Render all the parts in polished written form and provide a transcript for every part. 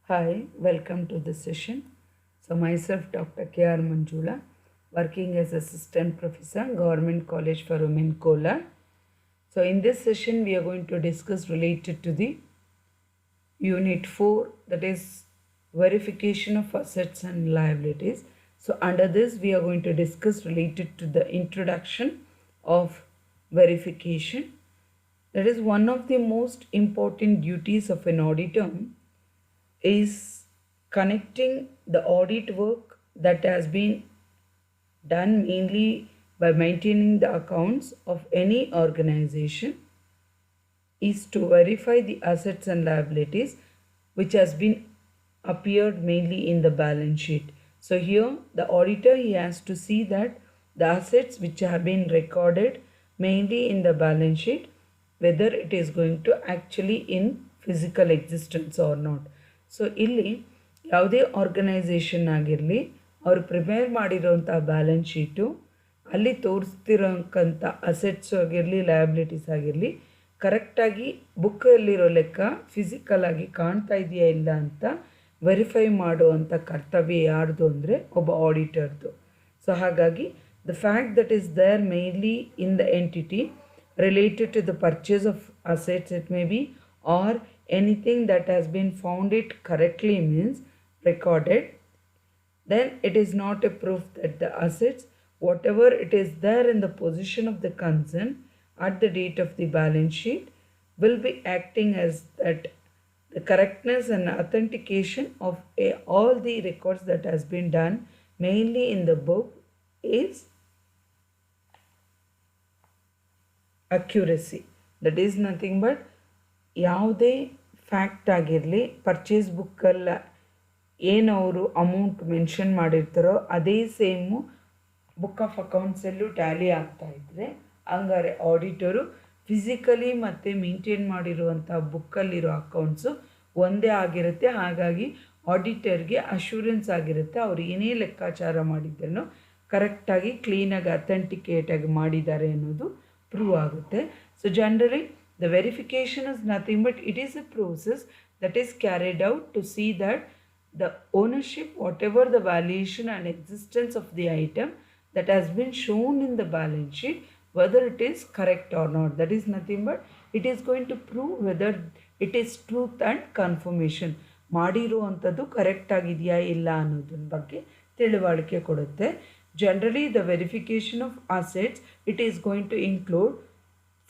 Hi, welcome to this session. So myself Dr. K.R. Manjula, working as Assistant Professor, Government College for Women, Kolar. So in this session, we are going to discuss related to the Unit 4, that is verification of assets and liabilities. So under this, we are going to discuss related to the introduction of verification. That is one of the most important duties of an auditor is connecting the audit work that has been done mainly by maintaining the accounts of any organization is to verify the assets and liabilities which has been appeared mainly in the balance sheet. So here the auditor he has to see that the assets which have been recorded mainly in the balance sheet whether it is going to actually in physical existence or not. So ಇಲ್ಲಿ ಯಾವುದೇ organisation ಆಗಿರಲಿ ಅವರು prepare ಮಾಡಿರೋಂಥ balance sheet ಅಲ್ಲಿ ತೋರಿಸ್ತಿರೋಂಥ assets ಆಗಿರಲಿ liabilities ಆಗಿರಲಿ ಕರೆಕ್ಟಾಗಿ ಬುಕ್ಕಲ್ಲಿರೋ ಲೆಕ್ಕ ಫಿಸಿಕಲ್ ಆಗಿ ಕಾಣ್ತಾ ಇದೆಯಾ ಇಲ್ಲ ಅಂತ ವೆರಿಫೈ ಮಾಡುವಂಥ ಕರ್ತವ್ಯ ಯಾರ್ದು ಅಂದರೆ ಒಬ್ಬ ಆಡಿಟರ್ದು. ಸೊ ಹಾಗಾಗಿ the fact that is there mainly in the entity related to the purchase of assets, it may be, or anything that has been found it correctly means recorded, then it is not a proof that the assets whatever it is there in the position of the concern at the date of the balance sheet will be acting as that the correctness and authentication of all the records that has been done mainly in the book is accuracy. That is nothing but ಯಾವುದೇ fact ಆಗಿರಲಿ purchase ಬುಕ್ಕಲ್ಲ ಏನು ಅವರು amount mention ಮಾಡಿರ್ತಾರೋ ಅದೇ same book of ಅಕೌಂಟ್ಸಲ್ಲೂ Tally ಆಗ್ತಾ ಇದ್ದರೆ ಹಂಗಾರೆ auditor physically ಮತ್ತು maintain ಮಾಡಿರುವಂಥ ಬುಕ್ಕಲ್ಲಿರೋ ಅಕೌಂಟ್ಸು ಒಂದೇ ಆಗಿರುತ್ತೆ. ಹಾಗಾಗಿ ಆಡಿಟರ್ಗೆ ಅಶ್ಯೂರೆನ್ಸ್ ಆಗಿರುತ್ತೆ ಅವ್ರು ಏನೇ ಲೆಕ್ಕಾಚಾರ ಮಾಡಿದ್ದನ್ನು ಕರೆಕ್ಟಾಗಿ ಕ್ಲೀನಾಗಿ ಅಥೆಂಟಿಕೇಟಾಗಿ ಮಾಡಿದ್ದಾರೆ ಅನ್ನೋದು prove ಆಗುತ್ತೆ. So generally the verification is nothing but it is a process that is carried out to see that the ownership whatever the valuation and existence of the item that has been shown in the balance sheet whether it is correct or not. That is nothing but it is going to prove whether it is truth and confirmation ಮಾಡಿರುವಂಥದ್ದು correct ಆಗಿದೆಯಾ ಇಲ್ಲ ಅನ್ನೋದ್ರ ಬಗ್ಗೆ ತಿಳುವಳಿಕೆ ಕೊಡುತ್ತೆ. Generally, the verification of assets, it is going to include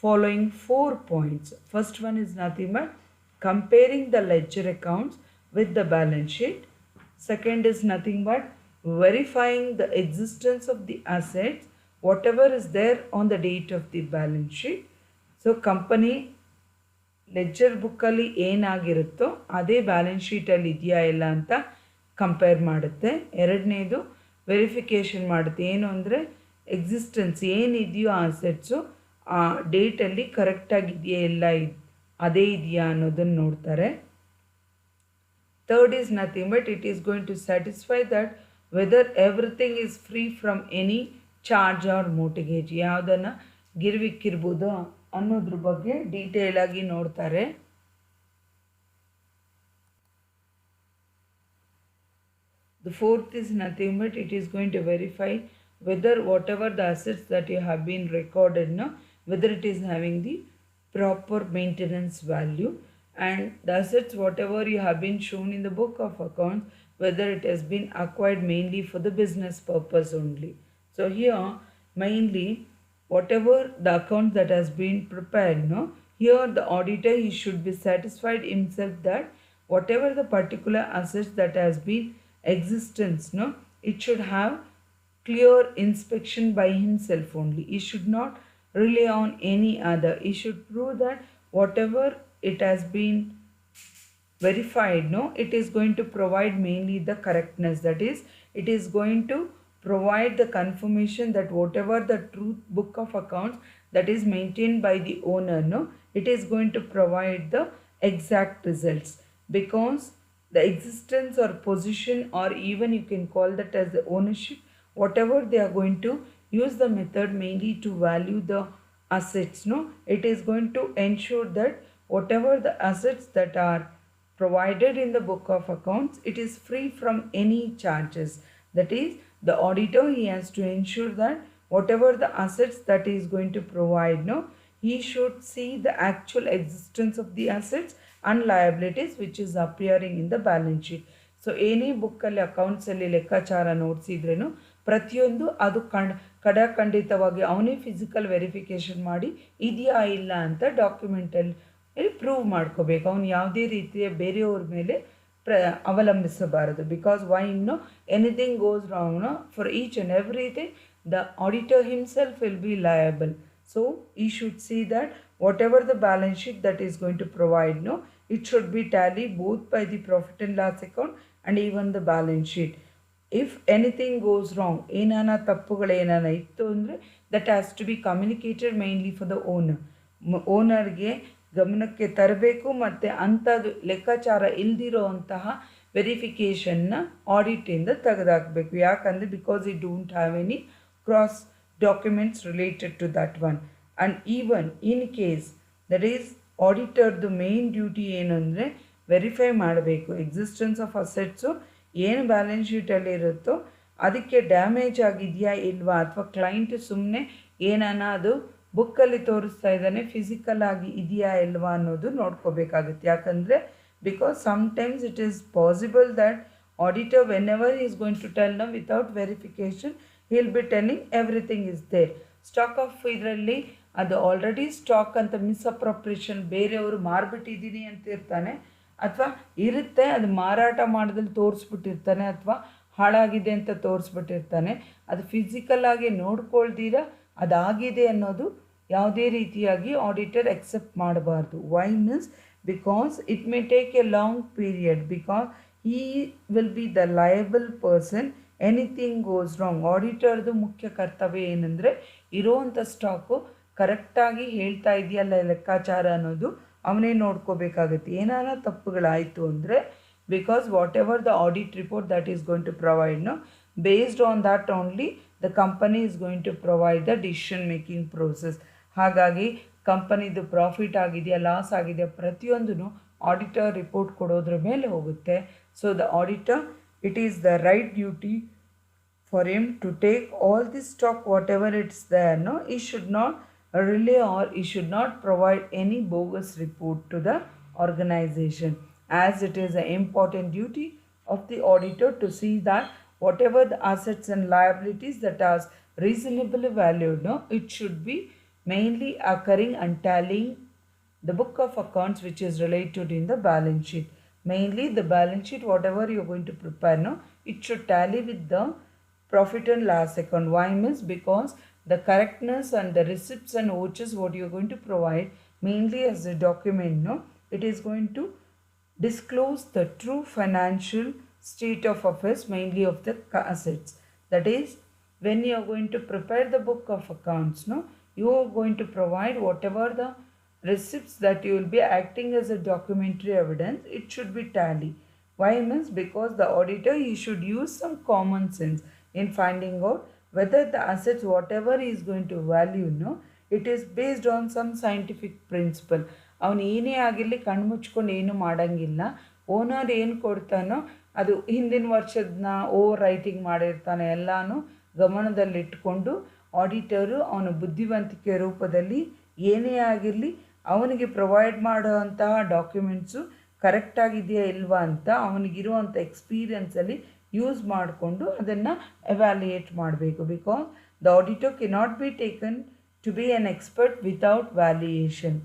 following 4 points. First one is nothing but comparing the ledger accounts with the balance sheet. Second is nothing but verifying the existence of the assets, whatever is there on the date of the balance sheet. So, company ledger ಬುಕ್ಕಲ್ಲಿ ಏನಾಗಿರುತ್ತೋ ಅದೇ balance ಶೀಟಲ್ಲಿ ಇದೆಯಾ ಇಲ್ಲ ಅಂತ compare ಮಾಡುತ್ತೆ. ಎರಡನೇದು verification ಮಾಡುತ್ತೆ. ಏನು ಅಂದರೆ ಎಕ್ಸಿಸ್ಟೆನ್ಸ್ ಏನಿದೆಯೋ ಆಸೆಟ್ಸು ಆ ಡೇಟಲ್ಲಿ ಕರೆಕ್ಟಾಗಿದೆಯಾ ಇಲ್ಲ ಅದೇ ಇದೆಯಾ ಅನ್ನೋದನ್ನು ನೋಡ್ತಾರೆ. Third is nothing but it is going to satisfy that whether everything is free from any charge or mortgage, ಯಾವುದನ್ನು ಗಿರ್ವಿಕ್ಕಿರ್ಬೋದು ಅನ್ನೋದ್ರ ಬಗ್ಗೆ ಡೀಟೇಲ್ ಆಗಿ ನೋಡ್ತಾರೆ. The fourth is nothing but it is going to verify whether whatever the assets that you have been recorded now, whether it is having the proper maintenance value, and the assets whatever you have been shown in the book of accounts, whether it has been acquired mainly for the business purpose only. So here mainly whatever the account that has been prepared, no, here the auditor he should be satisfied himself that whatever the particular assets that has been existence, no, it should have clear inspection by himself only. He should not rely on any other. He should prove that whatever it has been verified, no, it is going to provide mainly the correctness. That is, it is going to provide the confirmation that whatever the truth book of accounts that is maintained by the owner, no, it is going to provide the exact results, because the existence or position or even you can call that as the ownership, whatever they are going to use the method mainly to value the assets, no, it is going to ensure that whatever the assets that are provided in the book of accounts, it is free from any charges. That is, the auditor, he has to ensure that whatever the assets that he is going to provide, no, he should see the actual existence of the assets and liabilities which is appearing in the balance sheet. So ಏನೇ ಬುಕ್ಕಲ್ಲಿ ಅಕೌಂಟ್ಸಲ್ಲಿ ಲೆಕ್ಕಾಚಾರ ನೋಡಿಸಿದ್ರೇನು ಪ್ರತಿಯೊಂದು ಅದು ಖಂಡಿತವಾಗಿ ಅವನೇ physical verification ಮಾಡಿ ಇದೆಯಾ ಇಲ್ಲ ಅಂತ ಡಾಕ್ಯುಮೆಂಟಲ್ಲಿ ಪ್ರೂವ್ ಮಾಡ್ಕೋಬೇಕು. ಅವನು ಯಾವುದೇ ರೀತಿಯ ಬೇರೆಯವ್ರ ಮೇಲೆ ಅವಲಂಬಿಸಬಾರದು. Because why no anything goes wrong no for each and everything the auditor himself will be liable. So he should see that whatever the balance sheet that is going to provide, no, it should be tallied both by the profit and loss account and even the balance sheet. If anything goes wrong, ಏನನ ತಪ್ಪುಗಳು ಏನನ ಇತ್ತು ಅಂದರೆ that has to be communicated mainly for the owner. ಓನರ್ಗೆ ಗಮನಕ್ಕೆ ತರಬೇಕು ಮತ್ತು ಅಂಥದ್ದು ಲೆಕ್ಕಾಚಾರ ಇಲ್ದಿರೋ ಅಂತಹ ವೆರಿಫಿಕೇಷನ್ನ ಆಡಿಟಿಂದ ತೆಗೆದಾಕಬೇಕು. ಯಾಕಂದರೆ because it don't have any cross documents related to that one. And even in case that is auditor the main duty ಏನು ಅಂದರೆ ವೆರಿಫೈ ಮಾಡಬೇಕು ಎಕ್ಸಿಸ್ಟೆನ್ಸ್ ಆಫ್ ಅಸೆಟ್ಸು ಏನು ಬ್ಯಾಲೆನ್ಸ್ ಶೀಟಲ್ಲಿ ಇರುತ್ತೋ ಅದಕ್ಕೆ ಡ್ಯಾಮೇಜ್ ಆಗಿದೆಯಾ ಇಲ್ವಾ, ಅಥವಾ ಕ್ಲೈಂಟ್ ಸುಮ್ಮನೆ ಏನಾನ ಅದು ಬುಕ್ಕಲ್ಲಿ ತೋರಿಸ್ತಾ ಇದ್ದಾನೆ ಫಿಸಿಕಲ್ ಆಗಿ ಇದೆಯಾ ಇಲ್ವಾ ಅನ್ನೋದು ನೋಡ್ಕೋಬೇಕಾಗುತ್ತೆ. ಯಾಕಂದರೆ because sometimes it is possible that auditor whenever is going to tell ನಮ್ without verification he'll be telling everything is there. Stock of ಇದರಲ್ಲಿ ಅದು ಆಲ್ರೆಡಿ ಸ್ಟಾಕ್ ಅಂತ ಮಿಸ್ಅಪ್ರೋಪ್ರಿಯೇಷನ್ ಬೇರೆಯವರು ಮಾರ್ಬಿಟ್ಟಿದ್ದೀನಿ ಅಂತ ಇರ್ತಾನೆ, ಅಥವಾ ಇರುತ್ತೆ ಅದು ಮಾರಾಟ ಮಾಡೋದ್ರಲ್ಲಿ ತೋರಿಸ್ಬಿಟ್ಟಿರ್ತಾನೆ, ಅಥವಾ ಹಾಳಾಗಿದೆ ಅಂತ ತೋರಿಸ್ಬಿಟ್ಟಿರ್ತಾನೆ. ಅದು ಫಿಸಿಕಲ್ ಆಗಿ ನೋಡ್ಕೊಳ್ದಿರ ಅದಾಗಿದೆ ಅನ್ನೋದು ಯಾವುದೇ ರೀತಿಯಾಗಿ ಆಡಿಟರ್ ಎಕ್ಸೆಪ್ಟ್ ಮಾಡಬಾರ್ದು. Why means because it may take a long period, because he will be the liable person anything goes wrong. ಆಡಿಟರ್ದು ಮುಖ್ಯ ಕರ್ತವ್ಯ ಏನಂದರೆ ಇರೋವಂಥ ಸ್ಟಾಕು ಕರೆಕ್ಟಾಗಿ ಹೇಳ್ತಾ ಇದೆಯಲ್ಲ ಲೆಕ್ಕಾಚಾರ ಅನ್ನೋದು ಅವನೇ ನೋಡ್ಕೋಬೇಕಾಗುತ್ತೆ. ಏನಾರ ತಪ್ಪುಗಳಾಯಿತು ಅಂದರೆ because whatever the audit report that is going to provide no based on that only the company is going to provide the decision making process. ಹಾಗಾಗಿ ಕಂಪನಿದು ಪ್ರಾಫಿಟ್ ಆಗಿದೆಯಾ ಲಾಸ್ ಆಗಿದೆಯಾ ಪ್ರತಿಯೊಂದೂ ಆಡಿಟರ್ ರಿಪೋರ್ಟ್ ಕೊಡೋದ್ರ ಮೇಲೆ ಹೋಗುತ್ತೆ. So the auditor, it is the right duty for him to take all this stock whatever it's there. No, he should not rely or he should not provide any bogus report to the organization, as it is an important duty of the auditor to see that whatever the assets and liabilities that are reasonably valued, no, it should be mainly occurring and tallying the book of accounts which is related in the balance sheet. Mainly the balance sheet whatever you're going to prepare, no, it should tally with the profit and loss account. Why means because the correctness and the receipts and vouchers what you're going to provide mainly as a document, no, it is going to disclose the true financial state of affairs mainly of the assets. That is, when you are going to prepare the book of accounts, no, you are going to provide whatever the receipts that you will be acting as a documentary evidence, it should be tally. Why means because the auditor, he should use some common sense in finding out whether the assets whatever he is going to value, no, it is based on some scientific principle. ಅವನು ಏನೇ ಆಗಿರಲಿ ಕಣ್ಮುಚ್ಕೊಂಡು ಏನು ಮಾಡೋಂಗಿಲ್ಲ. Owner ಏನು ಕೊಡ್ತಾನೋ ಅದು ಹಿಂದಿನ ವರ್ಷದನ್ನ over writing ಮಾಡಿರ್ತಾನೆ ಎಲ್ಲನೂ ಗಮನದಲ್ಲಿಟ್ಕೊಂಡು ಆಡಿಟರು ಅವನ ಬುದ್ಧಿವಂತಿಕೆ ರೂಪದಲ್ಲಿ ಏನೇ ಆಗಿರಲಿ ಅವನಿಗೆ ಪ್ರೊವೈಡ್ ಮಾಡೋವಂತಹ ಡಾಕ್ಯುಮೆಂಟ್ಸು ಕರೆಕ್ಟಾಗಿದೆಯಾ ಇಲ್ವಾ ಅಂತ ಅವನಿಗಿರುವಂಥ ಎಕ್ಸ್ಪೀರಿಯನ್ಸಲ್ಲಿ ಯೂಸ್ ಮಾಡಿಕೊಂಡು ಅದನ್ನು ಎವ್ಯಾಲ್ಯೂಯೇಟ್ ಮಾಡಬೇಕು. Because the auditor cannot be taken to be an expert without valuation.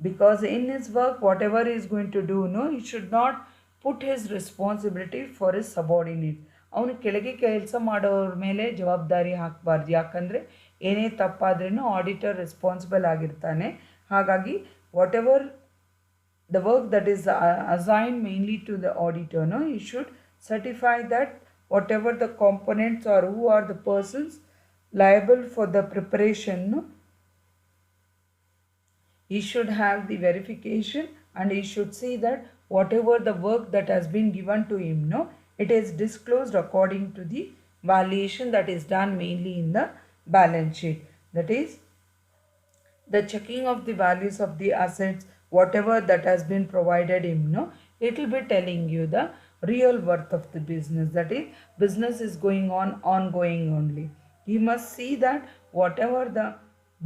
Because in his work whatever is going to do, no, it should not put his responsibility for his subordinate. ಅವನು ಕೆಳಗೆ ಕೆಲಸ ಮಾಡೋರ ಮೇಲೆ ಜವಾಬ್ದಾರಿ ಹಾಕಬಾರ್ದು. ಯಾಕಂದರೆ ಏನೇ ತಪ್ಪಾದ್ರೂ auditor responsible ಆಗಿರ್ತಾನೆ. ಹಾಗಾಗಿ what ever the work that is assigned mainly to the auditor, no, he should certify that whatever the components or who are the persons liable for the preparation, no, he should have the verification and he should see that whatever the work that has been given to him, no, it is disclosed according to the valuation that is done mainly in the balance sheet. That is, the checking of the values of the assets whatever that has been provided him, no, it will be telling you the real worth of the business, that is business is going on ongoing only. You must see that whatever the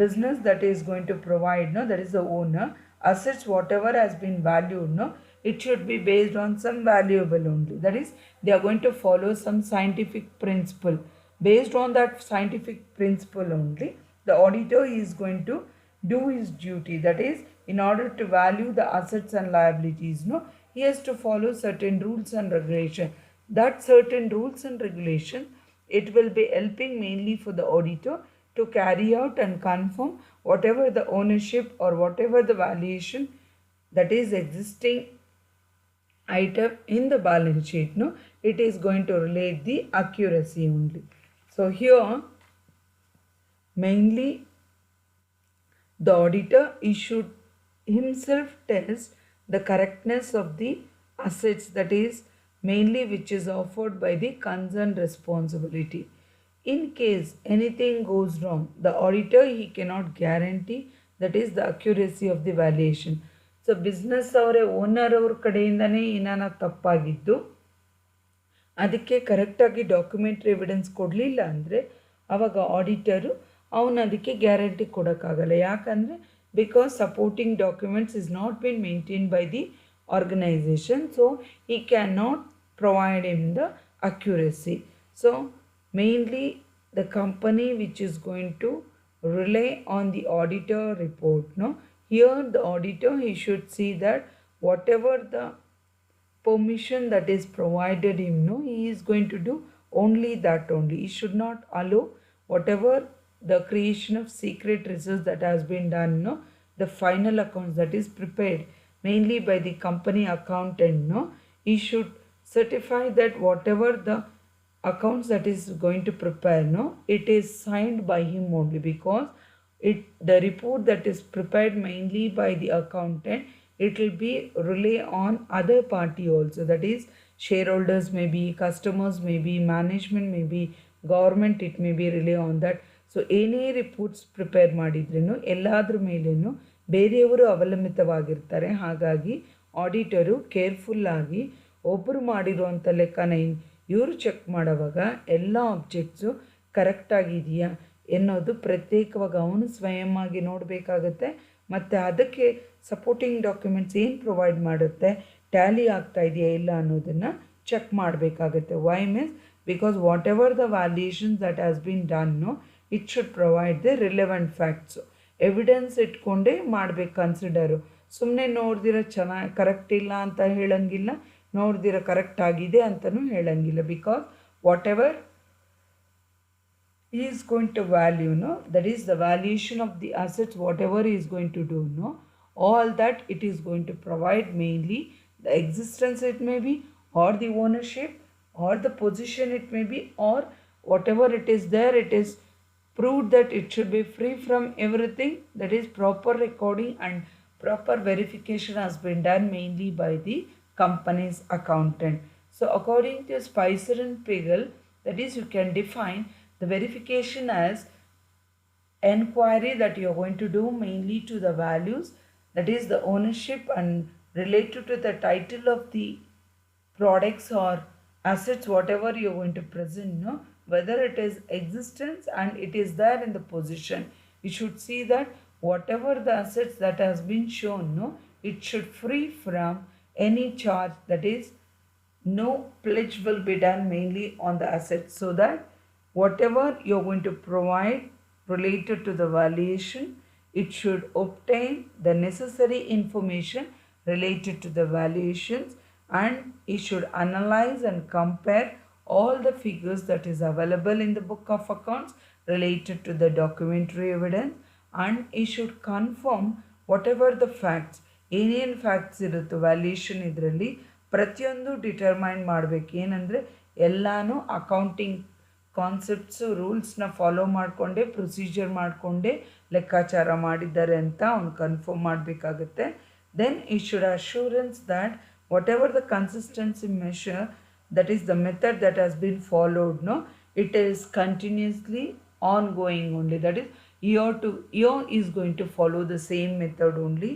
business that is going to provide, no, that is the owner, assets whatever has been valued, no, it should be based on some valuable only, that is they are going to follow some scientific principle. Based on that scientific principle only, the auditor is going to do his duty, that is in order to value the assets and liabilities, no, he has to follow certain rules and regulation. That certain rules and regulation, it will be helping mainly for the auditor to carry out and confirm whatever the ownership or whatever the valuation that is existing item in the balance sheet, no, it is going to relate the accuracy only. So here mainly the auditor, he should himself test the correctness of the assets, that is mainly which is offered by the concerned responsibility. In case anything goes wrong, the auditor, he cannot guarantee that is the accuracy of the valuation. So business ಅವರೇ owner ಅವ್ರ ಕಡೆಯಿಂದನೇ ಏನಾನ ತಪ್ಪಾಗಿದ್ದು ಅದಕ್ಕೆ ಕರೆಕ್ಟಾಗಿ documentary evidence ಕೊಡಲಿಲ್ಲ ಅಂದರೆ ಆವಾಗ auditor ಅವನು ಅದಕ್ಕೆ ಗ್ಯಾರಂಟಿ ಕೊಡೋಕ್ಕಾಗಲ್ಲ. ಯಾಕಂದರೆ because supporting documents is not been maintain by the organisation, so he can not provide him the accuracy. So mainly the company which is going to rely on the auditor report, no, here the auditor, he should see that whatever the permission that is provided him, no, he is going to do only that only. He should not allow whatever the creation of secret research that has been done, no, the final accounts that is prepared mainly by the company accountant, no, he should certify that whatever the accounts that is going to prepare, no, it is signed by him only, because the report that is prepared mainly by the accountant, it will be rely on other party also, that is shareholders may be, customers may be, management may be, government it may be rely on that. So ಏನೇ reports prepare ಮಾಡಿದ್ರೂ ಎಲ್ಲಾದ್ರ ಮೇಲೇನು ಬೇರೆಯವರು ಅವಲಂಬಿತವಾಗಿರ್ತಾರೆ. ಹಾಗಾಗಿ auditor ಕೇರ್ಫುಲ್ಲಾಗಿ ಒಬ್ಬರು ಮಾಡಿರುವಂಥ ಲೆಕ್ಕನ ಇವರು check ಮಾಡೋವಾಗ ಎಲ್ಲ objects ಕರೆಕ್ಟಾಗಿದೆಯಾ ಎನ್ನೋದು ಪ್ರತ್ಯೇಕವಾಗಿ ಅವನು ಸ್ವಯಂವಾಗಿ ನೋಡಬೇಕಾಗತ್ತೆ. ಮತ್ತು ಅದಕ್ಕೆ ಸಪೋರ್ಟಿಂಗ್ ಡಾಕ್ಯುಮೆಂಟ್ಸ್ ಏನು ಪ್ರೊವೈಡ್ ಮಾಡುತ್ತೆ ಟ್ಯಾಲಿ ಆಗ್ತಾ ಇದೆಯಾ ಇಲ್ಲ ಅನ್ನೋದನ್ನು ಚೆಕ್ ಮಾಡಬೇಕಾಗತ್ತೆ. Why means because whatever the valuations that has been done, no, it should provide the relevant facts. Evidence ಇಟ್ಕೊಂಡೇ ಮಾಡಬೇಕು ಕನ್ಸಿಡರು. ಸುಮ್ಮನೆ ನೋಡ್ದಿರೋ ಚೆನ್ನಾಗಿ ಕರೆಕ್ಟ್ ಇಲ್ಲ ಅಂತ ಹೇಳಂಗಿಲ್ಲ, ನೋಡ್ದಿರೋ ಕರೆಕ್ಟ್ ಆಗಿದೆ ಅಂತಲೂ ಹೇಳಂಗಿಲ್ಲ. Because what ever he is going to value, no, that is the valuation of the assets, whatever he is going to do, no, all that it is going to provide mainly the existence it may be, or the ownership, or the position it may be, or whatever it is there, it is proved that it should be free from everything, that is proper recording and proper verification has been done mainly by the company's accountant. So according to Spicer and Pagel, that is you can define the verification as enquiry that you are going to do mainly to the values, that is the ownership and related to the title of the products or assets, whatever you are going to present, no, whether it is existence and it is there in the position. You should see that whatever the assets that has been shown, no, it should free from any charge, that is no pledge will be done mainly on the assets, so that whatever you are going to provide related to the valuation, it should obtain the necessary information related to the valuations, and it should analyze and compare all the figures that is available in the book of accounts related to the documentary evidence, and it should confirm whatever the facts, ಏನೇನು facts ಇರುತ್ತೋ valuation ಇದರಲ್ಲಿ ಪ್ರತಿಯೊಂದು determine ಮಾಡಬೇಕು. ಏನಂದರೆ ಎಲ್ಲನೂ accounting concepts ರೂಲ್ಸ್ನ follow ಮಾಡಿಕೊಂಡೇ procedure ಮಾಡಿಕೊಂಡೇ ಲೆಕ್ಕಾಚಾರ ಮಾಡಿದ್ದಾರೆ ಅಂತ ಅವ್ನು ಕನ್ಫರ್ಮ್ ಮಾಡಬೇಕಾಗುತ್ತೆ. ದೆನ್ ಈ should assurance that what ever the consistency measure, that is the method that has been followed, no, it is continuously ongoing only, that is year to year is going to follow the same method only,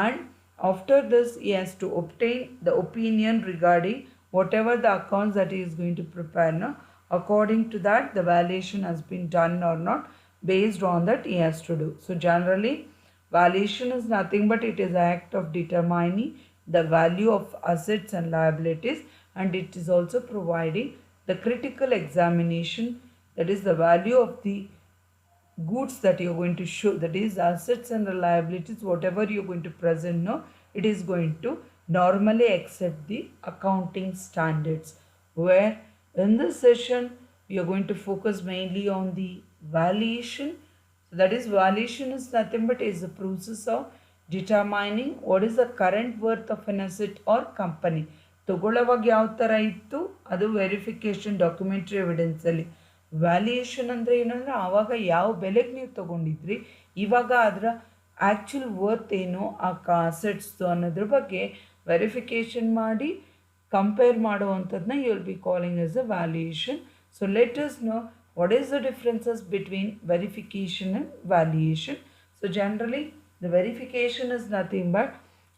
and After this, he has to obtain the opinion regarding whatever the accounts that he is going to prepare. Now, according to that, the valuation has been done or not. Based on that, he has to do. So, generally, valuation is nothing but it is an act of determining the value of assets and liabilities, and it is also providing the critical examination, that is the value of the goods that you're going to show, that is assets and the liabilities, whatever you're going to present now, it is going to normally accept the accounting standards. Where in this session we are going to focus mainly on the valuation. So that is, valuation is nothing but is the process of determining what is the current worth of an asset or company. ತಗೊಳ್ಳೋವಾಗ ಯಾವ ಥರ ಇತ್ತು ಅದು verification documentary ಎವಿಡೆನ್ಸಲ್ಲಿ. Valuation ಅಂದರೆ ಏನಂದರೆ ಆವಾಗ ಯಾವ ಬೆಲೆಗೆ ನೀವು ತೊಗೊಂಡಿದ್ರಿ, ಇವಾಗ ಅದರ ಆ್ಯಕ್ಚುಲ್ ವರ್ತ್ ಏನು ಆ ಅಸೆಟ್ಸ್ದು ಅನ್ನೋದ್ರ ಬಗ್ಗೆ ವೆರಿಫಿಕೇಷನ್ ಮಾಡಿ ಕಂಪೇರ್ ಮಾಡುವಂಥದ್ದನ್ನ you will be calling as a valuation. So let us know what is the differences between verification and valuation. So generally the verification is nothing but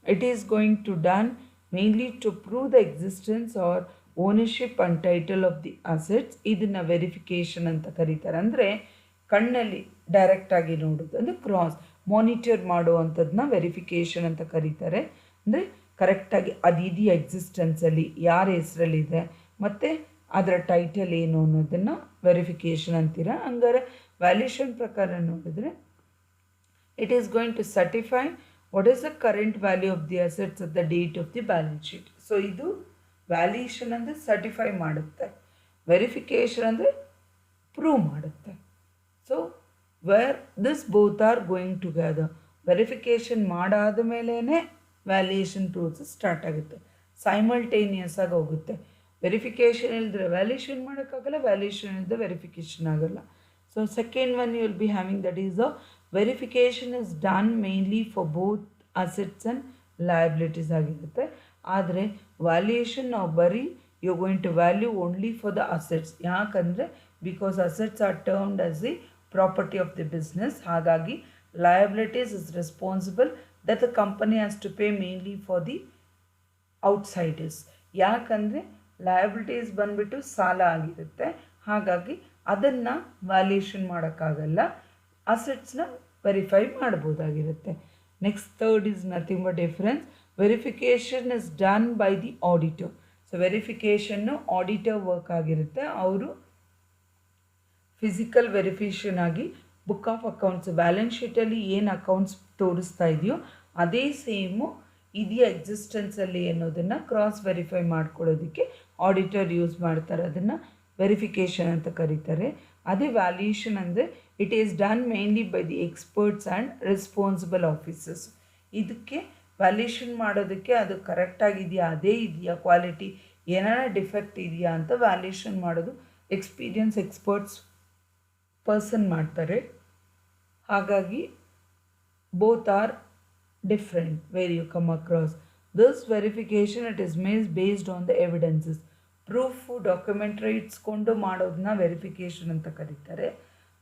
it is going to done mainly to prove the existence or ownership and title of the assets. ಇದನ್ನ verification ಅಂತ ಕರೀತಾರೆ. ಅಂದರೆ ಕಣ್ಣಲ್ಲಿ ಡೈರೆಕ್ಟಾಗಿ ನೋಡೋದು, ಅಂದರೆ cross monitor ಮಾಡುವಂಥದ್ದನ್ನ verification ಅಂತ ಕರೀತಾರೆ. ಅಂದರೆ ಕರೆಕ್ಟಾಗಿ ಅದಿದೆಯಾ ಎಕ್ಸಿಸ್ಟೆನ್ಸಲ್ಲಿ, ಯಾರ ಹೆಸರಲ್ಲಿದೆ ಮತ್ತು ಅದರ ಟೈಟಲ್ ಏನು ಅನ್ನೋದನ್ನು ವೆರಿಫಿಕೇಷನ್ ಅಂತೀರ. ಹಂಗಾರೆ ವ್ಯಾಲ್ಯೂಷನ್ ಪ್ರಕಾರ ನೋಡಿದ್ರೆ it is going to certify what is the current value of the assets at the date of the balance sheet. So ಇದು ವ್ಯಾಲ್ಯೂಷನ್ ಅಂದರೆ ಸರ್ಟಿಫೈ ಮಾಡುತ್ತೆ, ವೆರಿಫಿಕೇಷನ್ ಅಂದರೆ ಪ್ರೂವ್ ಮಾಡುತ್ತೆ. So where this both are going together. Verification ಮಾಡಾದ ಮೇಲೇ valuation process start ಆಗುತ್ತೆ, simultaneous ಆಗಿ ಹೋಗುತ್ತೆ. ವೆರಿಫಿಕೇಷನ್ ಇಲ್ಲದ್ರೆ ವ್ಯಾಲ್ಯೂಷನ್ ಮಾಡೋಕ್ಕಾಗಲ್ಲ, ವ್ಯಾಲ್ಯೂಷನ್ ಇಲ್ಲದೆ ವೆರಿಫಿಕೇಷನ್ ಆಗಲ್ಲ. So second one you will be having, that is a verification is done mainly for both assets and liabilities ಆಗಿರುತ್ತೆ. ಆದರೆ ವ್ಯಾಲ್ಯೂಯೇಷನ್ ನಾವು ಬರೀ you going to value only for the assets. ಯಾಕಂದರೆ because assets are termed as the property of the business. ಹಾಗಾಗಿ liabilities is responsible that the company has to pay mainly for the outsiders. ಯಾಕಂದರೆ liabilities ಬಂದುಬಿಟ್ಟು ಸಾಲ ಆಗಿರುತ್ತೆ, ಹಾಗಾಗಿ ಅದನ್ನು valuation ಮಾಡೋಕ್ಕಾಗಲ್ಲ, ಅಸೆಟ್ಸ್ನ verify ಮಾಡ್ಬೋದಾಗಿರುತ್ತೆ. Next third is nothing but difference. Verification is done by the auditor. So ವೆರಿಫಿಕೇಷನ್ನು ಆಡಿಟರ್ ವರ್ಕ್ ಆಗಿರುತ್ತೆ. ಅವರು ಫಿಸಿಕಲ್ ವೆರಿಫಿಕೇಷನ್ ಆಗಿ ಬುಕ್ ಆಫ್ ಅಕೌಂಟ್ಸ್, ಬ್ಯಾಲೆನ್ಸ್ ಶೀಟಲ್ಲಿ ಏನು ಅಕೌಂಟ್ಸ್ ತೋರಿಸ್ತಾ ಇದೆಯೋ ಅದೇ ಸೇಮು ಇದೆಯಾ ಎಕ್ಸಿಸ್ಟೆನ್ಸಲ್ಲಿ ಅನ್ನೋದನ್ನು ಕ್ರಾಸ್ ವೆರಿಫೈ ಮಾಡ್ಕೊಳ್ಳೋದಕ್ಕೆ ಆಡಿಟರ್ ಯೂಸ್ ಮಾಡ್ತಾರೆ. ಅದನ್ನು ವೆರಿಫಿಕೇಷನ್ ಅಂತ ಕರೀತಾರೆ. ಅದೇ ವ್ಯಾಲ್ಯೂಯೇಷನ್ ಅಂದರೆ it is done mainly by the experts and responsible officers. ಇದಕ್ಕೆ ವ್ಯಾಲ್ಯೂಯೇಷನ್ ಮಾಡೋದಕ್ಕೆ ಅದು ಕರೆಕ್ಟಾಗಿದೆಯಾ, ಅದೇ ಇದೆಯಾ, ಕ್ವಾಲಿಟಿ ಏನಾರ ಡಿಫೆಕ್ಟ್ ಇದೆಯಾ ಅಂತ ವ್ಯಾಲ್ಯೂಯೇಷನ್ ಮಾಡೋದು ಎಕ್ಸ್ಪೀರಿಯನ್ಸ್ ಎಕ್ಸ್ಪರ್ಟ್ಸ್ ಪರ್ಸನ್ ಮಾಡ್ತಾರೆ. ಹಾಗಾಗಿ both are different where you come across this verification. It is based on the evidences. Proof documentary ಇಟ್ಸ್ಕೊಂಡು ಮಾಡೋದನ್ನ ವೆರಿಫಿಕೇಷನ್ ಅಂತ ಕರೀತಾರೆ.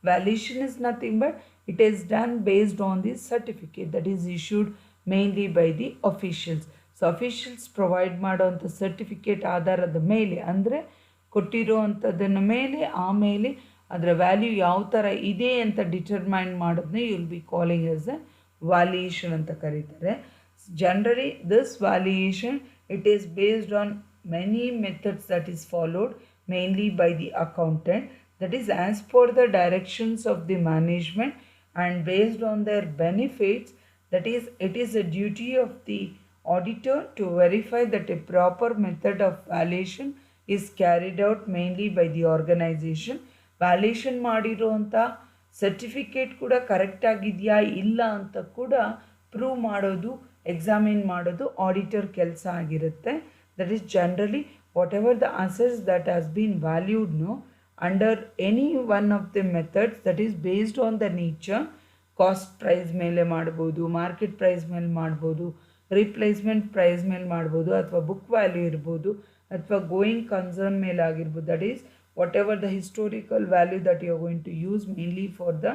Valuation is nothing but it is done based on the certificate that is issued mainly by the officials. So officials provide ಮಾಡೋವಂಥ certificate ಆಧಾರದ ಮೇಲೆ, ಅಂದರೆ ಕೊಟ್ಟಿರೋ ಅಂಥದ್ದನ್ನ ಮೇಲೆ ಆಮೇಲೆ ಅದರ ವ್ಯಾಲ್ಯೂ ಯಾವ ಥರ ಇದೆ ಅಂತ ಡಿಟರ್ಮೈನ್ ಮಾಡೋದನ್ನೇ you will be calling as a valuation ಅಂತ ಕರೀತಾರೆ. Generally this valuation it is based on many methods that is followed mainly by the accountant, that is as per the directions of the management and based on their benefits. That is, it is a duty of the auditor to verify that a proper method of valuation is carried out mainly by the organization. Valuation ಮಾಡಿರೋಂಥ certificate ಕೂಡ ಕರೆಕ್ಟಾಗಿದೆಯಾ ಇಲ್ಲ ಅಂತ ಕೂಡ prove ಮಾಡೋದು, examine ಮಾಡೋದು auditor ಕೆಲಸ ಆಗಿರುತ್ತೆ. That is generally what ever the assets that has bean valued under any one of the methods that is based on the nature, cost price ಮೇಲೆ ಮಾಡ್ಬೋದು, ಮಾರ್ಕೆಟ್ ಪ್ರೈಸ್ ಮೇಲೆ ಮಾಡ್ಬೋದು, ರಿಪ್ಲೇಸ್ಮೆಂಟ್ ಪ್ರೈಸ್ ಮೇಲೆ ಮಾಡ್ಬೋದು, ಅಥವಾ ಬುಕ್ ವ್ಯಾಲ್ಯೂ ಇರ್ಬೋದು, ಅಥವಾ going concern ಮೇಲೆ ಆಗಿರ್ಬೋದು. That is whatever the historical value that you are going to use mainly for the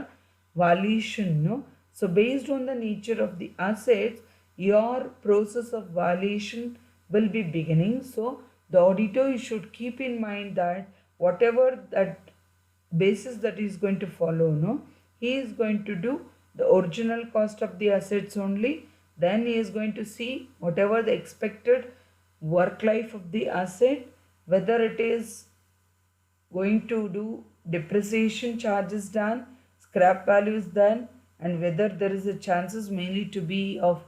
ವ್ಯಾಲ್ಯೂಯೇಷನ್ನು. So based on the nature of the assets your process of valuation will be beginning. So the auditor, you should keep in mind that whatever that basis that is going to follow, no, he is going to do the original cost of the assets only. Then he is going to see whatever the expected work life of the asset, whether it is going to do depreciation charges done, scrap values done, and whether there is a chances mainly to be of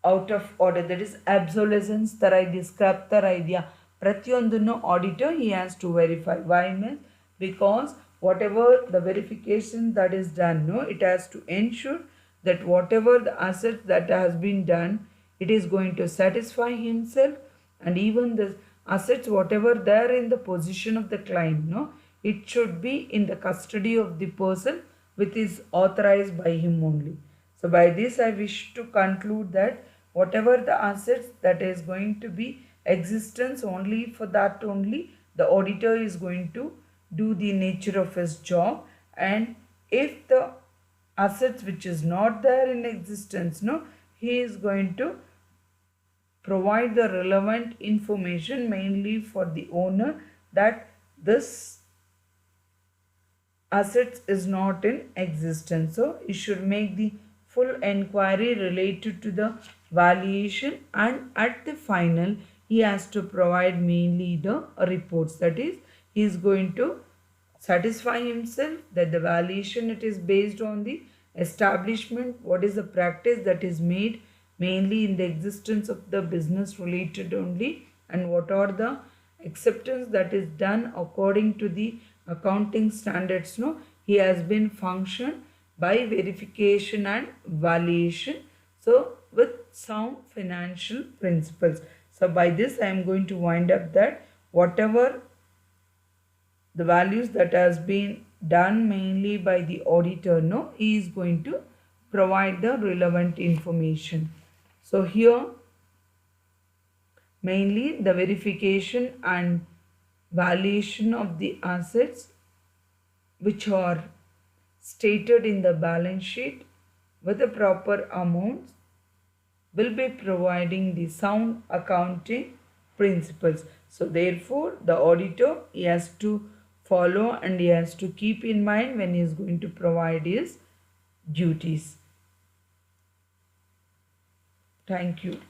out of order, that is obsolescence ತರ ಇದೆಯಾ, scrap ತರ ಇದೆಯಾ, ಪ್ರತಿಯೊಂದನ್ನು auditor he has to verify. Why means because whatever the verification that is done, no, it has to ensure that whatever the asset that has been done, it is going to satisfy himself, and even the assets whatever they are in the possession of the client, no, it should be in the custody of the person which is authorized by him only. So by this I wish to conclude that whatever the assets that is going to be existence only, for that only the auditor is going to do the nature of his job. And if the assets which is not there in existence, no, he is going to provide the relevant information mainly for the owner that this assets is not in existence. So he should make the full enquiry related to the valuation, and at the final he has to provide mainly the reports. That is, he is going to satisfy himself that the valuation, it is based on the establishment, what is the practice that is made mainly in the existence of the business related only, and what are the acceptance that is done according to the accounting standards, no, he has been functioned by verification and valuation, so with sound financial principles. So by this I am going to wind up that whatever the values that has been done mainly by the auditor, no, he is going to provide the relevant information. So here mainly the verification and valuation of the assets which are stated in the balance sheet with the proper amounts will be providing the sound accounting principles. So therefore the auditor, he has to follow and he has to keep in mind when he is going to provide his duties. Thank you.